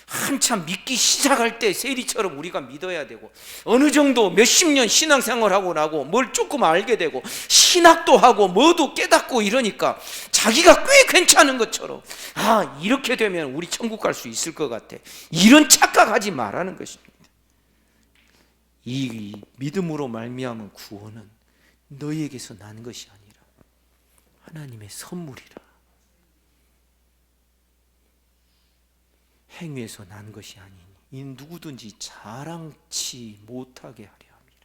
S2: 한참 믿기 시작할 때 세리처럼 우리가 믿어야 되고, 어느 정도 몇십 년 신앙생활하고 나고 뭘 조금 알게 되고 신학도 하고 뭐도 깨닫고 이러니까 자기가 꽤 괜찮은 것처럼, 아 이렇게 되면 우리 천국 갈 수 있을 것 같아, 이런 착각하지 말라는 것입니다. 이 믿음으로 말미암은 구원은 너희에게서 난 것이 아니라 하나님의 선물이라, 행위에서 난 것이 아니니 이 누구든지 자랑치 못하게 하려 함이라.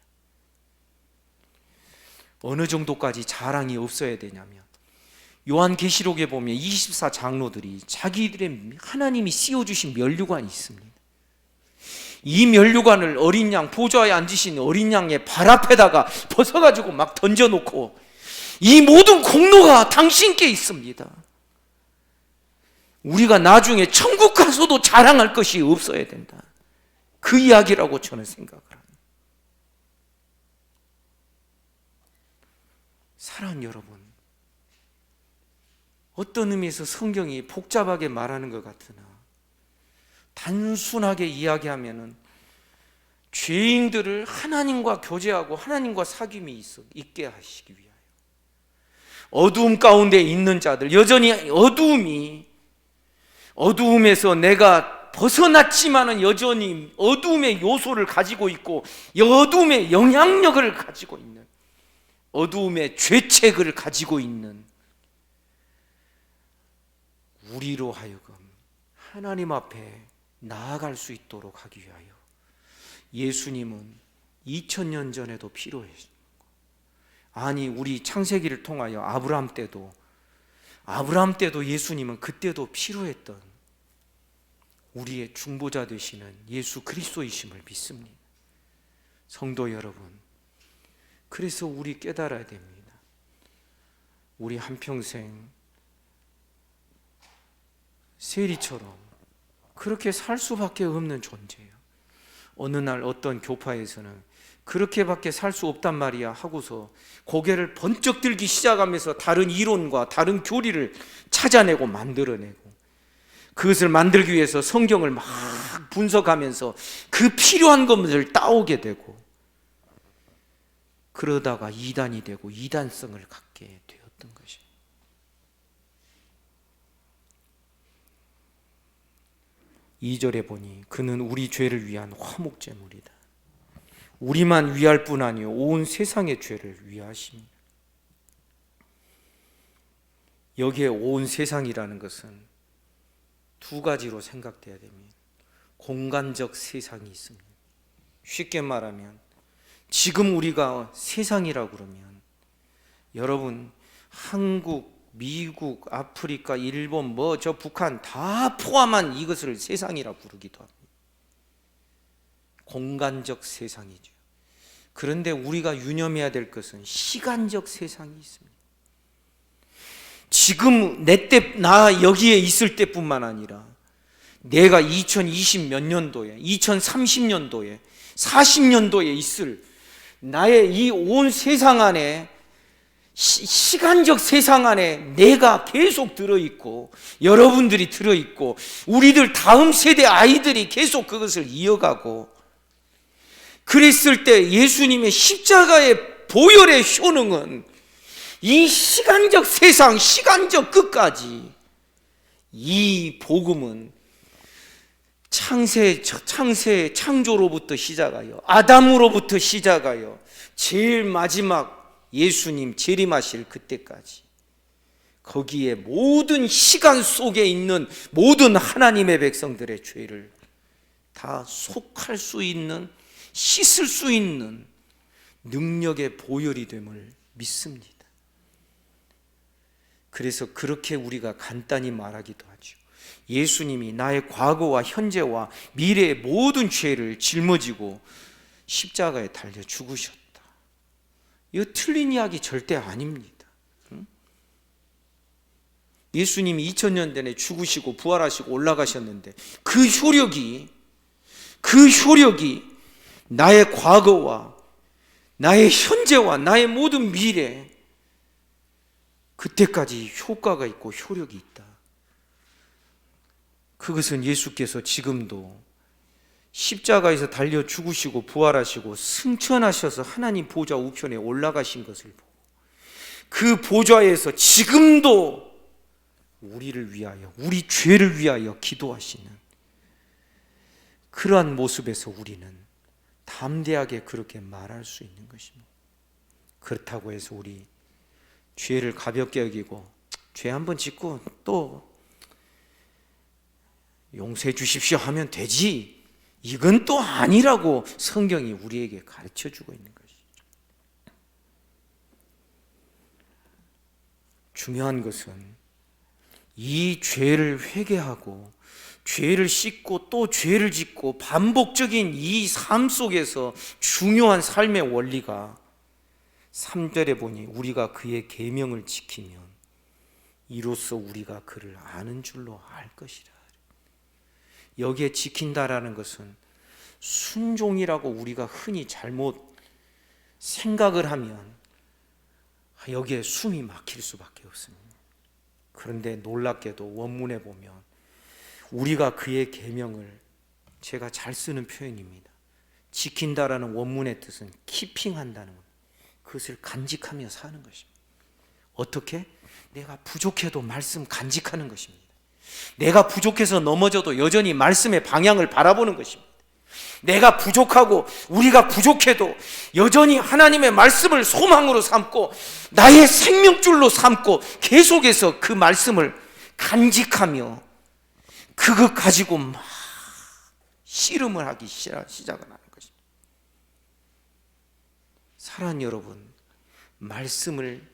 S2: 어느 정도까지 자랑이 없어야 되냐면, 요한계시록에 보면 24장로들이 자기들의 하나님이 씌워주신 면류관이 있습니다. 이 면류관을 어린 양, 보좌에 앉으신 어린 양의 발 앞에다가 벗어가지고 막 던져놓고, 이 모든 공로가 당신께 있습니다. 우리가 나중에 천국 가서도 자랑할 것이 없어야 된다, 그 이야기라고 저는 생각을 합니다. 사랑하는 여러분, 어떤 의미에서 성경이 복잡하게 말하는 것 같으나 단순하게 이야기하면은 죄인들을 하나님과 교제하고 하나님과 사귐이 있게 하시기 위하여, 어두움 가운데 있는 자들, 여전히 어두움에서 내가 벗어났지만은 여전히 어두움의 요소를 가지고 있고 어두움의 영향력을 가지고 있는, 어두움의 죄책을 가지고 있는 우리로 하여금 하나님 앞에 나아갈 수 있도록 하기 위하여 예수님은 2000년 전에도 필요했습니다. 아니 우리 창세기를 통하여 아브라함 때도 예수님은 그때도 필요했던 우리의 중보자 되시는 예수 그리스도이심을 믿습니다. 성도 여러분, 그래서 우리 깨달아야 됩니다. 우리 한평생 세리처럼 그렇게 살 수밖에 없는 존재예요. 어느 날 어떤 교파에서는 그렇게밖에 살 수 없단 말이야 하고서 고개를 번쩍 들기 시작하면서 다른 이론과 다른 교리를 찾아내고 만들어내고, 그것을 만들기 위해서 성경을 막 분석하면서 그 필요한 것을 따오게 되고, 그러다가 이단이 되고 이단성을 갖게 되었던 것입니다. 이 절에 보니 그는 우리 죄를 위한 화목제물이다. 우리만 위할 뿐 아니요 온 세상의 죄를 위하십니다. 여기에 온 세상이라는 것은 두 가지로 생각돼야 됩니다. 공간적 세상이 있습니다. 쉽게 말하면 지금 우리가 세상이라고 그러면 여러분 한국, 미국, 아프리카, 일본, 저 북한 다 포함한 이것을 세상이라 부르기도 합니다. 공간적 세상이죠. 그런데 우리가 유념해야 될 것은 시간적 세상이 있습니다. 지금 나 여기에 있을 때뿐만 아니라 내가 2020 몇 년도에, 2030년도에, 40년도에 있을 나의 이 온 세상 안에, 시간적 세상 안에 내가 계속 들어있고 여러분들이 들어있고 우리들 다음 세대 아이들이 계속 그것을 이어가고, 그랬을 때 예수님의 십자가의 보혈의 효능은 이 시간적 세상, 시간적 끝까지 이 복음은 창조로부터 시작하여 아담으로부터 시작하여 제일 마지막 예수님 재림하실 그때까지 거기에 모든 시간 속에 있는 모든 하나님의 백성들의 죄를 다 속할 수 있는, 씻을 수 있는 능력의 보혈이 됨을 믿습니다. 그래서 그렇게 우리가 간단히 말하기도 하죠. 예수님이 나의 과거와 현재와 미래의 모든 죄를 짊어지고 십자가에 달려 죽으셨다. 이거 틀린 이야기 절대 아닙니다. 예수님이 2000년 전에 죽으시고 부활하시고 올라가셨는데 그 효력이 나의 과거와 나의 현재와 나의 모든 미래, 그때까지 효과가 있고 효력이 있다. 그것은 예수께서 지금도 십자가에서 달려 죽으시고 부활하시고 승천하셔서 하나님 보좌 우편에 올라가신 것을 보고 그 보좌에서 지금도 우리를 위하여, 우리 죄를 위하여 기도하시는 그러한 모습에서 우리는 담대하게 그렇게 말할 수 있는 것입니다. 그렇다고 해서 우리 죄를 가볍게 여기고 죄 한번 짓고 또 용서해 주십시오 하면 되지, 이건 또 아니라고 성경이 우리에게 가르쳐 주고 있는 것이죠. 중요한 것은 이 죄를 회개하고 죄를 씻고 또 죄를 짓고 반복적인 이 삶 속에서 중요한 삶의 원리가 3절에 보니 우리가 그의 계명을 지키면 이로써 우리가 그를 아는 줄로 알 것이라. 여기에 지킨다라는 것은 순종이라고 우리가 흔히 잘못 생각을 하면 여기에 숨이 막힐 수밖에 없습니다. 그런데 놀랍게도 원문에 보면 우리가 그의 계명을, 제가 잘 쓰는 표현입니다. 지킨다라는 원문의 뜻은 키핑한다는 것, 그것을 간직하며 사는 것입니다. 어떻게? 내가 부족해도 말씀 간직하는 것입니다. 내가 부족해서 넘어져도 여전히 말씀의 방향을 바라보는 것입니다. 내가 부족하고 우리가 부족해도 여전히 하나님의 말씀을 소망으로 삼고 나의 생명줄로 삼고 계속해서 그 말씀을 간직하며 그것 가지고 막 씨름을 하기 시작을 하는 것입니다. 사랑하는 여러분, 말씀을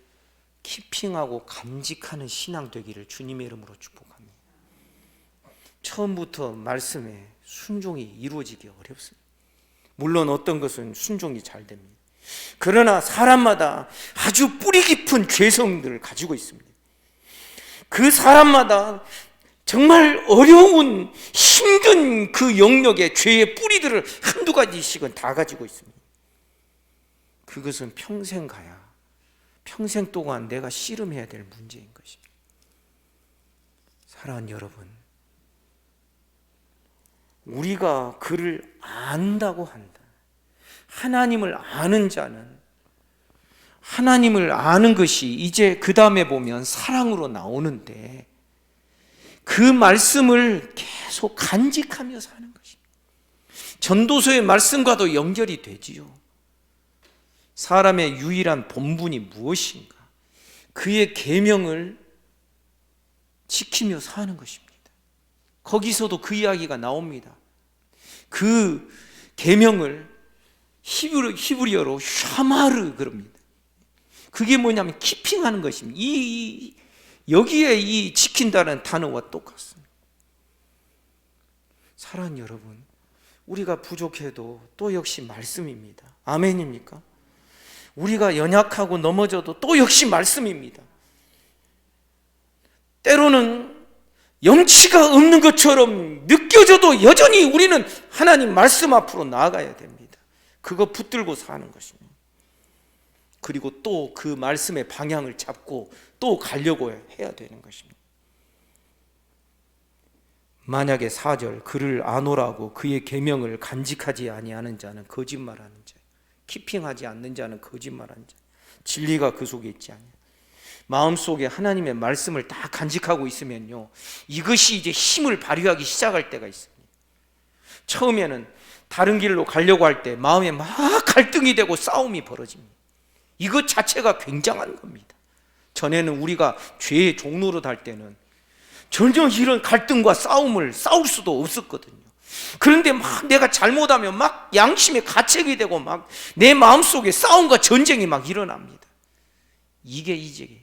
S2: 키핑하고 간직하는 신앙 되기를 주님의 이름으로 축복합니다. 처음부터 말씀에 순종이 이루어지기 어렵습니다. 물론 어떤 것은 순종이 잘 됩니다. 그러나 사람마다 아주 뿌리 깊은 죄성들을 가지고 있습니다. 그 사람마다 정말 어려운 힘든 그 영역의 죄의 뿌리들을 한두 가지씩은 다 가지고 있습니다. 그것은 평생 가야, 평생 동안 내가 씨름해야 될 문제인 것입니다. 사랑하는 여러분, 우리가 그를 안다고 한다. 하나님을 아는 자는, 하나님을 아는 것이 이제 그 다음에 보면 사랑으로 나오는데 그 말씀을 계속 간직하며 사는 것입니다. 전도서의 말씀과도 연결이 되지요. 사람의 유일한 본분이 무엇인가? 그의 계명을 지키며 사는 것입니다. 거기서도 그 이야기가 나옵니다. 그 계명을 히브리어로 샤마르 그럽니다. 그게 뭐냐면 키핑하는 것입니다. 여기에 이 지킨다는 단어와 똑같습니다. 사랑하는 여러분, 우리가 부족해도 또 역시 말씀입니다. 아멘입니까? 우리가 연약하고 넘어져도 또 역시 말씀입니다. 때로는 염치가 없는 것처럼 느껴져도 여전히 우리는 하나님 말씀 앞으로 나아가야 됩니다. 그거 붙들고 사는 것입니다. 그리고 또 그 말씀의 방향을 잡고 또 가려고 해야 되는 것입니다. 만약에 4절 그를 아노라고 그의 계명을 간직하지 아니하는 자는 거짓말하는 자, 키핑하지 않는 자는 거짓말하는 자, 진리가 그 속에 있지 않냐. 마음속에 하나님의 말씀을 다 간직하고 있으면요, 이것이 이제 힘을 발휘하기 시작할 때가 있습니다. 처음에는 다른 길로 가려고 할 때 마음에 막 갈등이 되고 싸움이 벌어집니다. 이것 자체가 굉장한 겁니다. 전에는 우리가 죄의 종로로 달 때는 전혀 이런 갈등과 싸움을 싸울 수도 없었거든요. 그런데 막 내가 잘못하면 막 양심에 가책이 되고 막 내 마음속에 싸움과 전쟁이 막 일어납니다. 이게 이제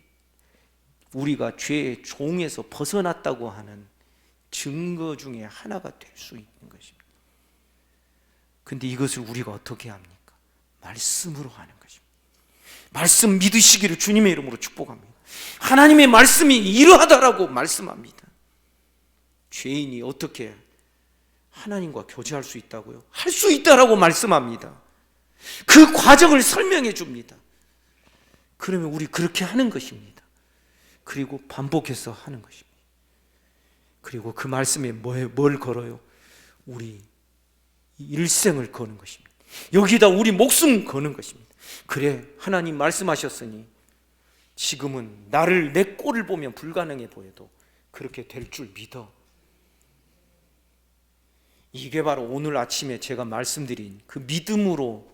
S2: 우리가 죄의 종에서 벗어났다고 하는 증거 중에 하나가 될 수 있는 것입니다. 근데 이것을 우리가 어떻게 합니까? 말씀으로 하는 것입니다. 말씀 믿으시기를 주님의 이름으로 축복합니다. 하나님의 말씀이 이러하다라고 말씀합니다. 죄인이 어떻게 하나님과 교제할 수 있다고요? 할 수 있다라고 말씀합니다. 그 과정을 설명해 줍니다. 그러면 우리 그렇게 하는 것입니다. 그리고 반복해서 하는 것입니다. 그리고 그 말씀에 뭘 걸어요? 우리 일생을 거는 것입니다. 여기다 우리 목숨 거는 것입니다. 그래, 하나님 말씀하셨으니 지금은 나를 내 꼴을 보면 불가능해 보여도 그렇게 될 줄 믿어. 이게 바로 오늘 아침에 제가 말씀드린 그 믿음으로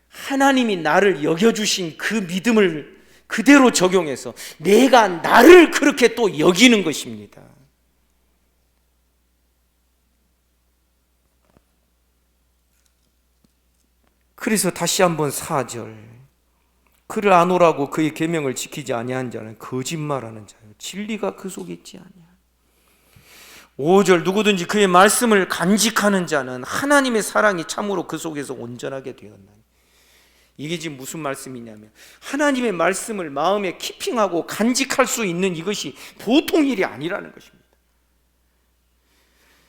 S2: 하나님이 나를 여겨주신 그 믿음을 그대로 적용해서 내가 나를 그렇게 또 여기는 것입니다. 그래서 다시 한번 4절, 그를 아노라고 그의 계명을 지키지 아니한 자는 거짓말하는 자요 진리가 그 속에 있지 아니하니. 5절, 누구든지 그의 말씀을 간직하는 자는 하나님의 사랑이 참으로 그 속에서 온전하게 되었나니. 이게 지금 무슨 말씀이냐면 하나님의 말씀을 마음에 키핑하고 간직할 수 있는 이것이 보통 일이 아니라는 것입니다.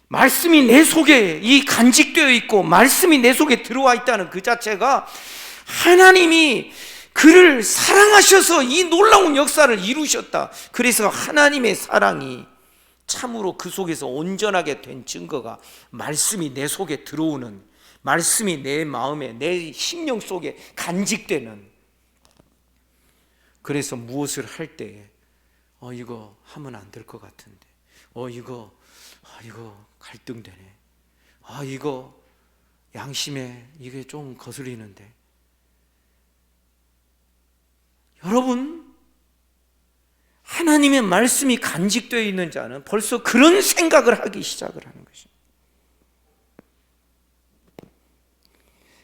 S2: 말씀이 내 속에 이 간직되어 있고 말씀이 내 속에 들어와 있다는 그 자체가 하나님이 그를 사랑하셔서 이 놀라운 역사를 이루셨다. 그래서 하나님의 사랑이 참으로 그 속에서 온전하게 된 증거가 말씀이 내 속에 들어오는, 말씀이 내 마음에, 내 심령 속에 간직되는. 그래서 무엇을 할 때 이거 하면 안 될 것 같은데, 이거 갈등되네, 이거 양심에 이게 좀 거슬리는데. 여러분, 하나님의 말씀이 간직되어 있는 자는 벌써 그런 생각을 하기 시작을 하는 것입니다.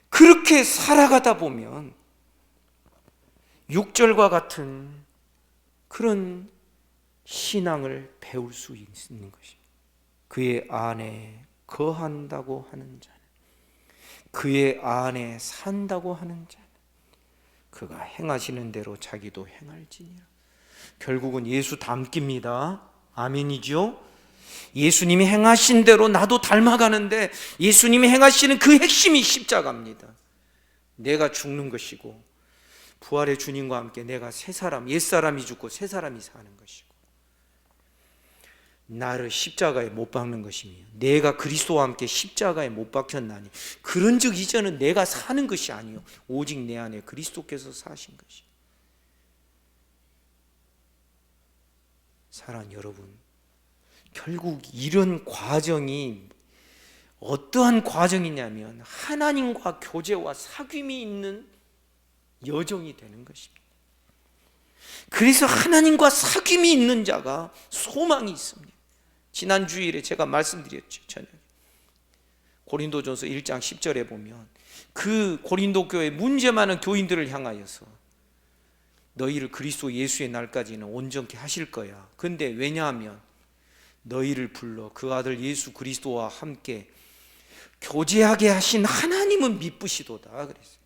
S2: 그렇게 살아가다 보면 6절과 같은 그런 신앙을 배울 수 있는 것입니다. 그의 안에 거한다고 하는 자는, 그의 안에 산다고 하는 자는 그가 행하시는 대로 자기도 행할지니라. 결국은 예수 닮기입니다. 아멘이죠? 예수님이 행하신 대로 나도 닮아가는데 예수님이 행하시는 그 핵심이 십자가입니다. 내가 죽는 것이고 부활의 주님과 함께 내가 새 사람, 옛사람이 죽고 새 사람이 사는 것이고, 나를 십자가에 못 박는 것이며 내가 그리스도와 함께 십자가에 못 박혔나니 그런즉 이제는 내가 사는 것이 아니요 오직 내 안에 그리스도께서 사신 것이요. 사랑하는 여러분, 결국 이런 과정이 어떠한 과정이냐면 하나님과 교제와 사귐이 있는 여정이 되는 것입니다. 그래서 하나님과 사귐이 있는 자가 소망이 있습니다. 지난 주일에 제가 말씀드렸죠. 저녁에 고린도전서 1장 10절에 보면 그 고린도 교회 문제 많은 교인들을 향하여서 너희를 그리스도 예수의 날까지는 온전케 하실 거야. 근데 왜냐하면 너희를 불러 그 아들 예수 그리스도와 함께 교제하게 하신 하나님은 미쁘시도다 그랬어요.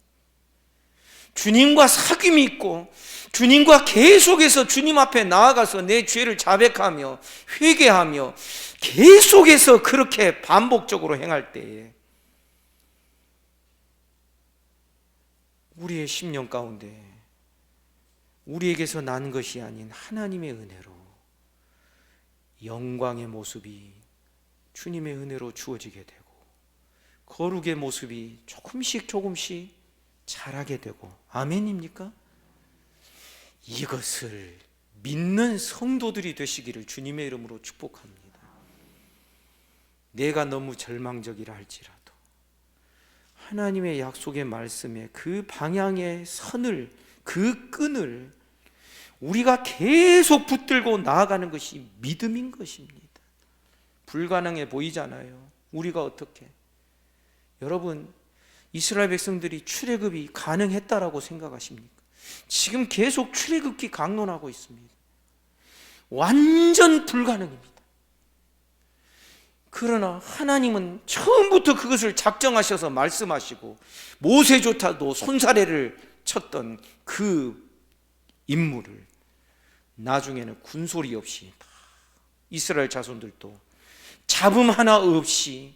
S2: 주님과 사귐이 있고 주님과 계속해서 주님 앞에 나아가서 내 죄를 자백하며 회개하며 계속해서 그렇게 반복적으로 행할 때에 우리의 심령 가운데 우리에게서 난 것이 아닌 하나님의 은혜로 영광의 모습이 주님의 은혜로 주어지게 되고 거룩의 모습이 조금씩 자라게 되고, 아멘입니까? 이것을 믿는 성도들이 되시기를 주님의 이름으로 축복합니다. 내가 너무 절망적이라 할지라도 하나님의 약속의 말씀에 그 방향의 선을, 그 끈을 우리가 계속 붙들고 나아가는 것이 믿음인 것입니다. 불가능해 보이잖아요. 우리가 어떻게, 여러분, 이스라엘 백성들이 출애굽이 가능했다라고 생각하십니까? 지금 계속 출애굽기 강론하고 있습니다. 완전 불가능입니다. 그러나 하나님은 처음부터 그것을 작정하셔서 말씀하시고 모세조차도 손사래를 쳤던 그 인물을 나중에는 군소리 없이 이스라엘 자손들도 잡음 하나 없이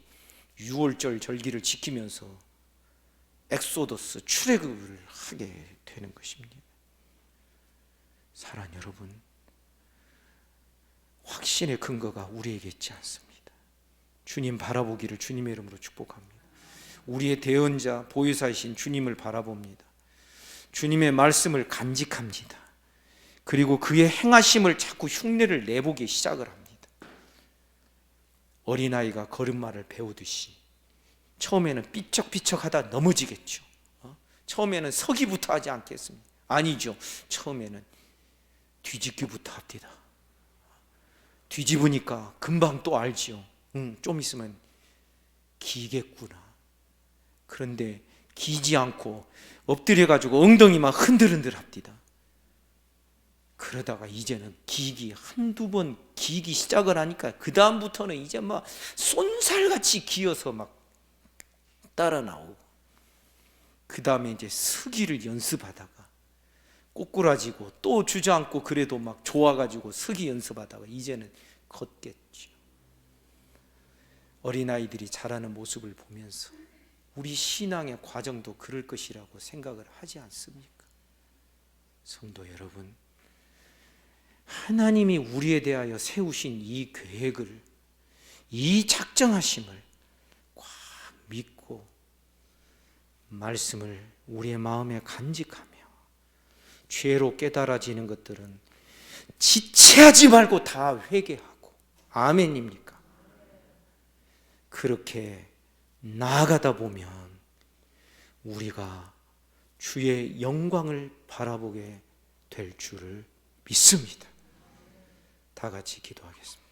S2: 유월절 절기를 지키면서 엑소더스 출애굽을 하게 되는 것입니다. 사랑하는 여러분, 확신의 근거가 우리에게 있지 않습니다. 주님 바라보기를 주님의 이름으로 축복합니다. 우리의 대언자 보혜사이신 주님을 바라봅니다. 주님의 말씀을 간직합니다. 그리고 그의 행하심을 자꾸 흉내를 내보기 시작을 합니다. 어린아이가 걸음마를 배우듯이 처음에는 삐쩍삐쩍하다 넘어지겠죠. 처음에는 서기부터 하지 않겠습니까? 아니죠. 처음에는 뒤집기부터 합니다. 뒤집으니까 금방 또 알지요. 좀 있으면 기겠구나. 그런데 기지 않고 엎드려가지고 엉덩이만 흔들흔들 합니다. 그러다가 이제는 기기 한두 번 기기 시작을 하니까 그 다음부터는 이제 막 쏜살같이 기어서 막 따라 나오고, 그 다음에 이제 서기를 연습하다가 꼬꾸라지고 또 주저앉고 그래도 막 좋아가지고 서기 연습하다가 이제는 걷겠죠. 어린아이들이 자라는 모습을 보면서 우리 신앙의 과정도 그럴 것이라고 생각을 하지 않습니까? 성도 여러분, 하나님이 우리에 대하여 세우신 이 계획을, 이 작정하심을 꽉 믿고 말씀을 우리의 마음에 간직하며 죄로 깨달아지는 것들은 지체하지 말고 다 회개하고, 아멘입니까? 그렇게 나아가다 보면 우리가 주의 영광을 바라보게 될 줄을 믿습니다. 다 같이 기도하겠습니다.